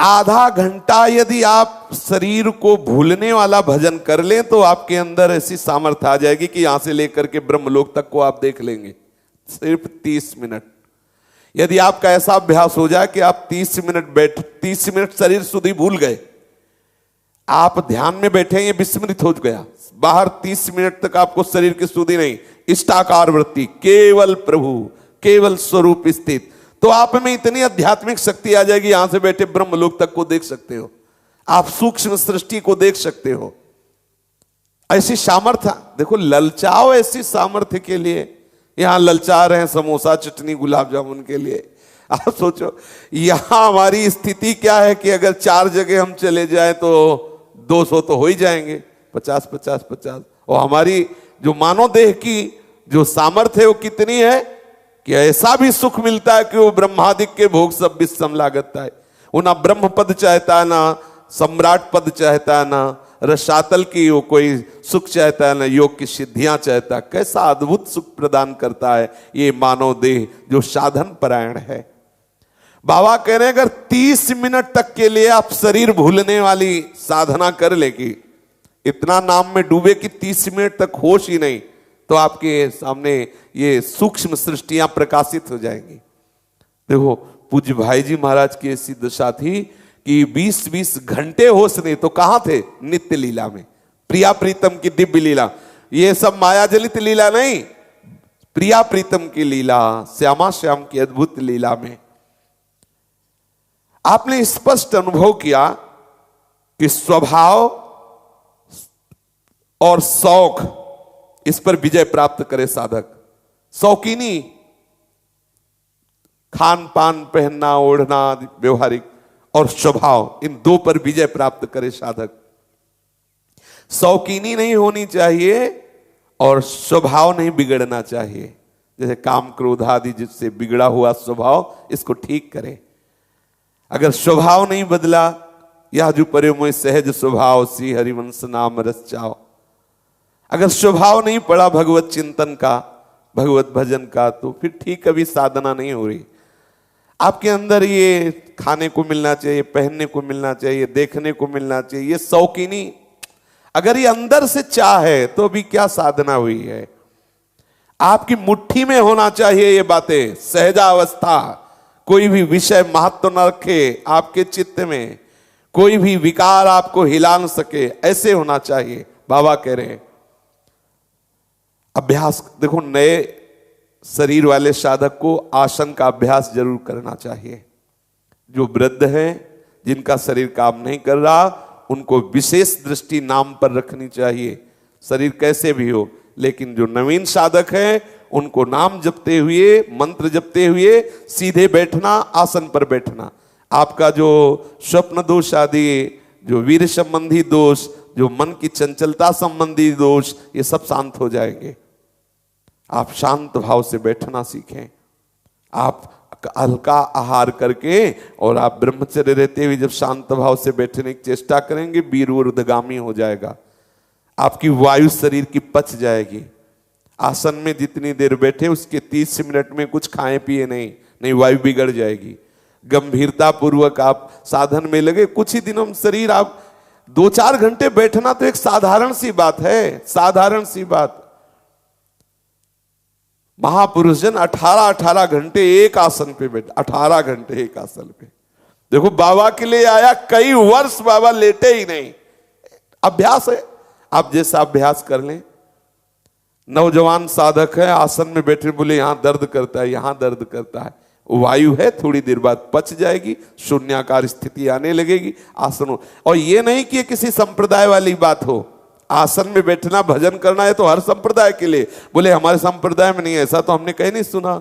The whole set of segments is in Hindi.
आधा घंटा यदि आप शरीर को भूलने वाला भजन कर लें तो आपके अंदर ऐसी सामर्थ्य आ जाएगी कि यहां से लेकर के ब्रह्मलोक तक को आप देख लेंगे। सिर्फ 30 मिनट यदि आपका ऐसा अभ्यास हो जाए कि आप 30 मिनट शरीर सुधी भूल गए, आप ध्यान में बैठे ये विस्मृत हो गया, बाहर 30 मिनट तक आपको शरीर की सुधी नहीं, इष्टाकार वृत्ति, केवल प्रभु, केवल स्वरूप स्थित, तो आप में इतनी आध्यात्मिक शक्ति आ जाएगी, यहां से बैठे ब्रह्मलोक तक को देख सकते हो, आप सूक्ष्म सृष्टि को देख सकते हो। ऐसी सामर्थ्य देखो, ललचाओ ऐसी सामर्थ्य के लिए। यहां ललचा रहे हैं समोसा चटनी गुलाब जामुन के लिए। आप सोचो यहां हमारी स्थिति क्या है कि अगर 4 जगह हम चले जाएं तो 200 तो हो ही जाएंगे, 50-50-50। और हमारी जो मानव देह की जो सामर्थ्य है वो कितनी है कि ऐसा भी सुख मिलता है कि वो ब्रह्मादिक के भोग सब विषम लागता है। वो ना ब्रह्म पद चाहता है, ना सम्राट पद चाहता है, ना रसातल की वो कोई सुख चाहता है, ना योग की सिद्धियां चाहता है। कैसा अद्भुत सुख प्रदान करता है ये मानव देह जो साधन परायण है। बाबा कह रहे हैं अगर 30 मिनट तक के लिए आप शरीर भूलने वाली साधना कर लेगी, इतना नाम में डूबे कि 30 मिनट तक होश ही नहीं, तो आपके सामने ये सूक्ष्म सृष्टियां प्रकाशित हो जाएंगी। देखो पूज्य भाई जी महाराज की ऐसी दशा थी कि 20-20 घंटे होश नहीं तो कहां थे? नित्य लीला में, प्रिया प्रीतम की दिव्य लीला। ये सब माया जलित लीला नहीं, प्रिया प्रीतम की लीला, श्यामा श्याम की अद्भुत लीला में आपने स्पष्ट अनुभव किया कि स्वभाव और शौक, इस पर विजय प्राप्त करे साधक। शौकीनी, खान पान, पहनना ओढ़ना, व्यवहारिक, और स्वभाव, इन 2 पर विजय प्राप्त करे साधक। शौकीनी नहीं होनी चाहिए और स्वभाव नहीं बिगड़ना चाहिए। जैसे काम क्रोध आदि जिससे बिगड़ा हुआ स्वभाव, इसको ठीक करें। अगर स्वभाव नहीं बदला, यह जो परे मोय सहज स्वभाव सी हरिवंश नाम रस चाओ, अगर स्वभाव नहीं पड़ा भगवत चिंतन का, भगवत भजन का, तो फिर ठीक अभी साधना नहीं हो रही। आपके अंदर ये खाने को मिलना चाहिए, पहनने को मिलना चाहिए, देखने को मिलना चाहिए, ये शौकीनी, अगर ये अंदर से चाह है तो अभी क्या साधना हुई है? आपकी मुट्ठी में होना चाहिए ये बातें, सहजावस्था, कोई भी विषय महत्व न रखे आपके चित्त में, कोई भी विकार आपको हिला न सके, ऐसे होना चाहिए। बाबा कह रहे हैं अभ्यास, देखो नए शरीर वाले साधक को आसन का अभ्यास जरूर करना चाहिए। जो वृद्ध हैं, जिनका शरीर काम नहीं कर रहा, उनको विशेष दृष्टि नाम पर रखनी चाहिए, शरीर कैसे भी हो। लेकिन जो नवीन साधक हैं, उनको नाम जपते हुए, मंत्र जपते हुए सीधे बैठना, आसन पर बैठना। आपका जो स्वप्न दोष आदि, जो वीर संबंधी दोष, जो मन की चंचलता संबंधी दोष, ये सब शांत हो जाएंगे। आप शांत भाव से बैठना सीखें। आप हल्का आहार करके और आप ब्रह्मचर्य रहते हुए जब शांत भाव से बैठने की चेष्टा करेंगे, वीर ऊर्ध्वगामी हो जाएगा, आपकी वायु शरीर की पच जाएगी। आसन में जितनी देर बैठे उसके 30 मिनट में कुछ खाए पिए नहीं, वायु बिगड़ जाएगी। गंभीरता पूर्वक आप साधन में लगे, कुछ ही दिनों में शरीर, आप 2-4 घंटे बैठना तो एक साधारण सी बात है, साधारण सी बात। महापुरुष जन 18-18 घंटे एक आसन पे बैठे, 18 घंटे एक आसन पे। देखो बाबा के लिए आया, कई वर्ष बाबा लेटे ही नहीं। अभ्यास है, आप जैसा अभ्यास कर लें। नौजवान साधक है, आसन में बैठे, बोले यहां दर्द करता है, यहां दर्द करता है, वायु है, थोड़ी देर बाद पच जाएगी, शून्याकार स्थिति आने लगेगी, आसन हो। और ये नहीं कि किसी संप्रदाय वाली बात हो, आसन में बैठना भजन करना है तो हर संप्रदाय के लिए। बोले हमारे संप्रदाय में नहीं, ऐसा तो हमने कहीं नहीं सुना।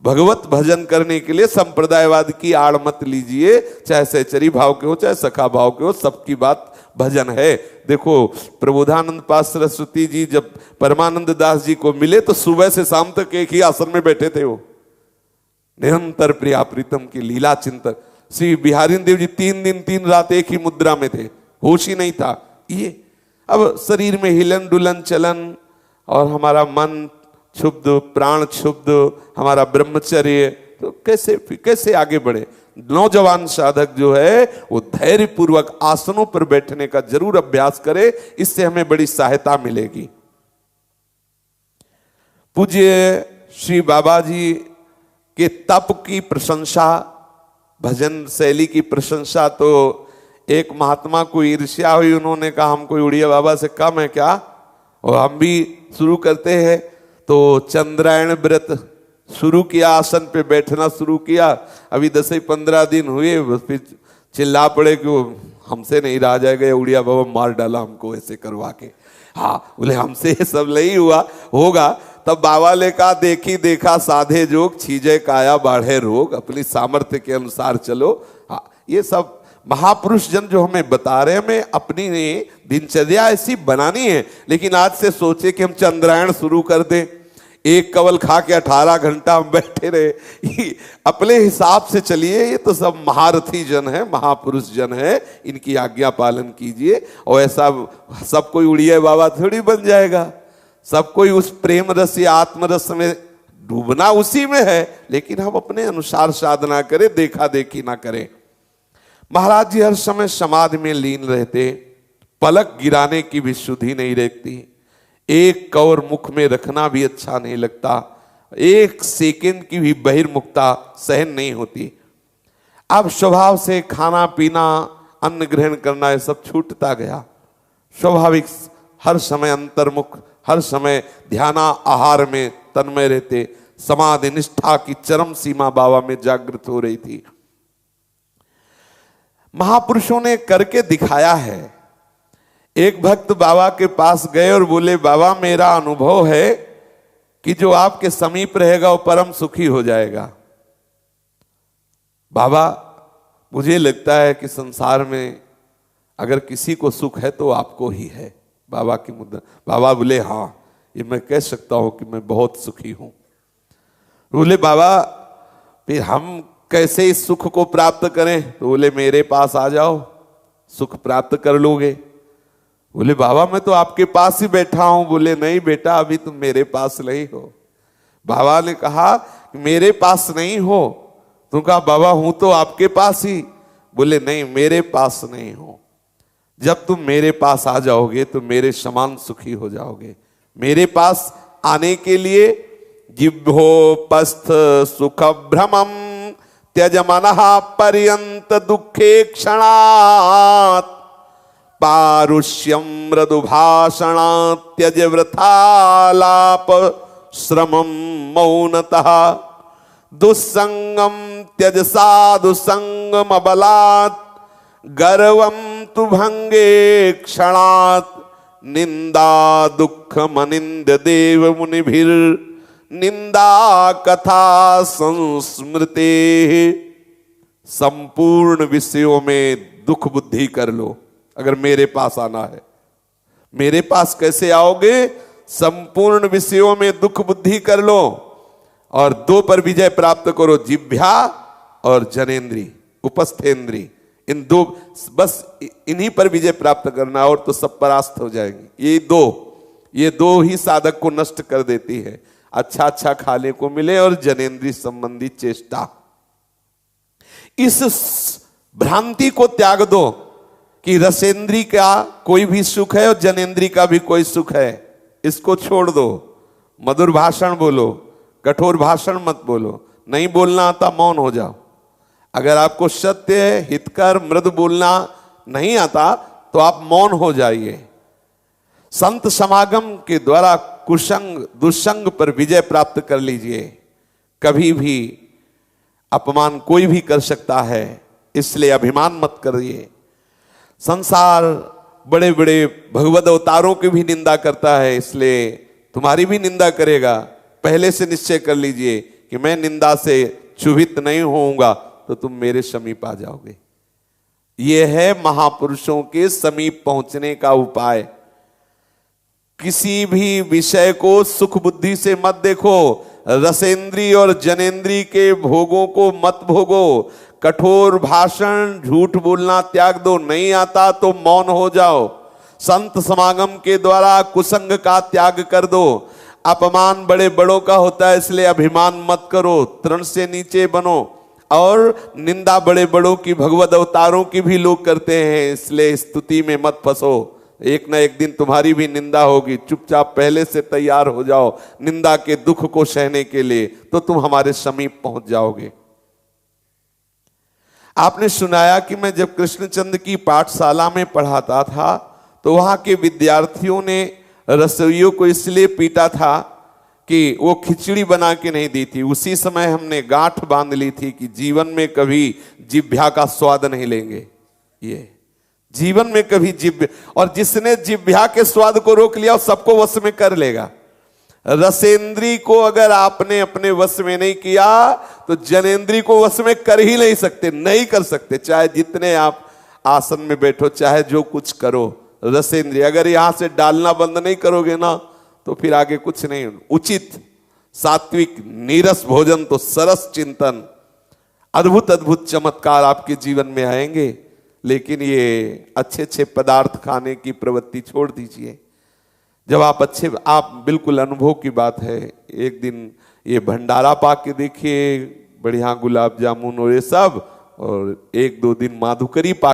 भगवत भजन करने के लिए संप्रदायवाद की आड़ मत लीजिए, चाहे सहचरी भाव के हो, चाहे सखा भाव के हो, सबकी बात भजन है। देखो प्रबोधानंद पाद सरस्वती जी जब परमानंद दास जी को मिले तो सुबह से शाम तक एक ही आसन में बैठे थे। वो निरंतर प्रिया प्रीतम की लीला चिंतन। श्री बिहारी देव जी 3 दिन 3 रात एक ही मुद्रा में थे, होश ही नहीं था। ये अब शरीर में हिलन डुलन चलन, और हमारा मन क्षुब्ध, प्राण क्षुब्ध, हमारा ब्रह्मचर्य, तो कैसे आगे बढ़े? नौजवान साधक जो है वो धैर्य पूर्वक आसनों पर बैठने का जरूर अभ्यास करे, इससे हमें बड़ी सहायता मिलेगी। पूज्य श्री बाबा जी के तप की प्रशंसा, भजन शैली की प्रशंसा, तो एक महात्मा को ईर्ष्या हुई, उन्होंने कहा हम कोई उड़िया बाबा से कम है क्या, और हम भी शुरू करते हैं। तो चंद्रायण व्रत शुरू किया, आसन पे बैठना शुरू किया। अभी 10-15 दिन हुए, फिर चिल्ला पड़े कि वो हमसे नहीं रहा जाएगा, उड़िया बाबा मार डाला हमको ऐसे करवा के। हाँ बोले हमसे ये सब नहीं हुआ होगा। तब बाबा ने कहा देखी देखा साधे जोग, छीजे काया बाढ़े रोग, अपनी सामर्थ्य के अनुसार चलो। हाँ ये सब महापुरुष जन जो हमें बता रहे हैं, हमें अपनी दिनचर्या ऐसी बनानी है। लेकिन आज से सोचे कि हम चंद्रायण शुरू कर दें, एक कवल खा के 18 घंटा हम बैठे रहे, अपने हिसाब से चलिए। ये तो सब महारथी जन है, महापुरुष जन है, इनकी आज्ञा पालन कीजिए। और ऐसा सब कोई उड़िया बाबा थोड़ी बन जाएगा, सब कोई उस प्रेम रस या आत्मरस में डूबना उसी में है, लेकिन हम अपने अनुसार साधना करें, देखा देखी ना करें। महाराज जी हर समय समाधि में लीन रहते, पलक गिराने की भी शुद्धि नहीं रहती, एक कौर मुख में रखना भी अच्छा नहीं लगता, एक सेकंड की भी बहिर्मुखता सहन नहीं होती। अब स्वभाव से खाना पीना, अन्न ग्रहण करना ये सब छूटता गया। स्वाभाविक हर समय अंतर्मुख, हर समय ध्याना आहार में तन्मय रहते। समाधि निष्ठा की चरम सीमा बाबा में जागृत हो रही थी। महापुरुषों ने करके दिखाया है। एक भक्त बाबा के पास गए और बोले बाबा मेरा अनुभव है कि जो आपके समीप रहेगा वो परम सुखी हो जाएगा। बाबा मुझे लगता है कि संसार में अगर किसी को सुख है तो आपको ही है। बाबा की मुद्दा। बाबा बोले हाँ ये मैं कह सकता हूं कि मैं बहुत सुखी हूं। बोले बाबा फिर हम कैसे इस सुख को प्राप्त करें? तो बोले मेरे पास आ जाओ, सुख प्राप्त कर लोगे। बोले बाबा मैं तो आपके पास ही बैठा हूं। बोले नहीं बेटा अभी तुम मेरे पास नहीं हो। बाबा ने कहा मेरे पास नहीं हो। तुम कहा बाबा हूं तो आपके पास ही। बोले नहीं मेरे पास नहीं हो। जब तुम मेरे पास आ जाओगे तो मेरे समान सुखी हो जाओगे। मेरे पास आने के लिए जिह्वोपस्थ सुख भ्रमम त्यज मनः पर्यंत दुखे क्षणात् पारुष्यम मृदु भाषणात् त्यज वृथालाप श्रमम मौनतः दुस्संगम त्यज साधु संगम बलात् गर्वम तु भंगे क्षणात् निंदा दुख मनिंद देव मुनिभिर निंदा कथा संस्मृते। संपूर्ण विषयों में दुख बुद्धि कर लो अगर मेरे पास आना है। मेरे पास कैसे आओगे? संपूर्ण विषयों में दुख बुद्धि कर लो और दो पर विजय प्राप्त करो, जिह्वा और जनेन्द्री उपस्थेंद्री। इन दो बस इन्हीं पर विजय प्राप्त करना और तो सब परास्त हो जाएंगे। ये दो ही साधक को नष्ट कर देती है। अच्छा अच्छा खाने को मिले और जनेन्द्री संबंधी चेष्टा। इस भ्रांति को त्याग दो कि रसेंद्री का कोई भी सुख है और जनेन्द्री का भी कोई सुख है। इसको छोड़ दो। मधुर भाषण बोलो, कठोर भाषण मत बोलो। नहीं बोलना आता मौन हो जाओ। अगर आपको सत्य हितकर मृदु बोलना नहीं आता तो आप मौन हो जाइए। संत समागम के द्वारा कुसंग दुस्संग पर विजय प्राप्त कर लीजिए। कभी भी अपमान कोई भी कर सकता है, इसलिए अभिमान मत करिए। संसार बड़े बड़े भगवत अवतारों की भी निंदा करता है, इसलिए तुम्हारी भी निंदा करेगा। पहले से निश्चय कर लीजिए कि मैं निंदा से क्षुभित नहीं होऊंगा तो तुम मेरे समीप आ जाओगे। यह है महापुरुषों के समीप पहुंचने का उपाय। किसी भी विषय को सुख बुद्धि से मत देखो। रसेंद्री और जनेन्द्री के भोगों को मत भोगो। कठोर भाषण झूठ बोलना त्याग दो। नहीं आता तो मौन हो जाओ। संत समागम के द्वारा कुसंग का त्याग कर दो। अपमान बड़े बड़ों का होता है, इसलिए अभिमान मत करो। तृण से नीचे बनो। और निंदा बड़े बड़ों की, भगवत अवतारों की भी लोग करते हैं, इसलिए स्तुति में मत फंसो। एक ना एक दिन तुम्हारी भी निंदा होगी। चुपचाप पहले से तैयार हो जाओ निंदा के दुख को सहने के लिए, तो तुम हमारे समीप पहुंच जाओगे। आपने सुनाया कि मैं जब कृष्णचंद्र की पाठशाला में पढ़ाता था तो वहां के विद्यार्थियों ने रसोइयों को इसलिए पीटा था कि वो खिचड़ी बना के नहीं दी थी। उसी समय हमने गांठ बांध ली थी कि जीवन में कभी जिभ्या का स्वाद नहीं लेंगे। ये जीवन में कभी जिभ्या, और जिसने जिभ्या के स्वाद को रोक लिया वो सबको वश में कर लेगा। रसेंद्री को अगर आपने अपने वश में नहीं किया तो जनेंद्री को वश में कर ही नहीं सकते, नहीं कर सकते। चाहे जितने आप आसन में बैठो, चाहे जो कुछ करो, रसेंद्री अगर यहां से डालना बंद नहीं करोगे ना तो फिर आगे कुछ नहीं। उचित सात्विक नीरस भोजन तो सरस चिंतन, अद्भुत अद्भुत चमत्कार आपके जीवन में आएंगे। लेकिन ये अच्छे अच्छे पदार्थ खाने की प्रवृत्ति छोड़ दीजिए। जब आप बिल्कुल अनुभव की बात है, एक दिन ये भंडारा पा के देखिए, बढ़िया गुलाब जामुन और ये सब, और एक दो दिन माधुकरी पा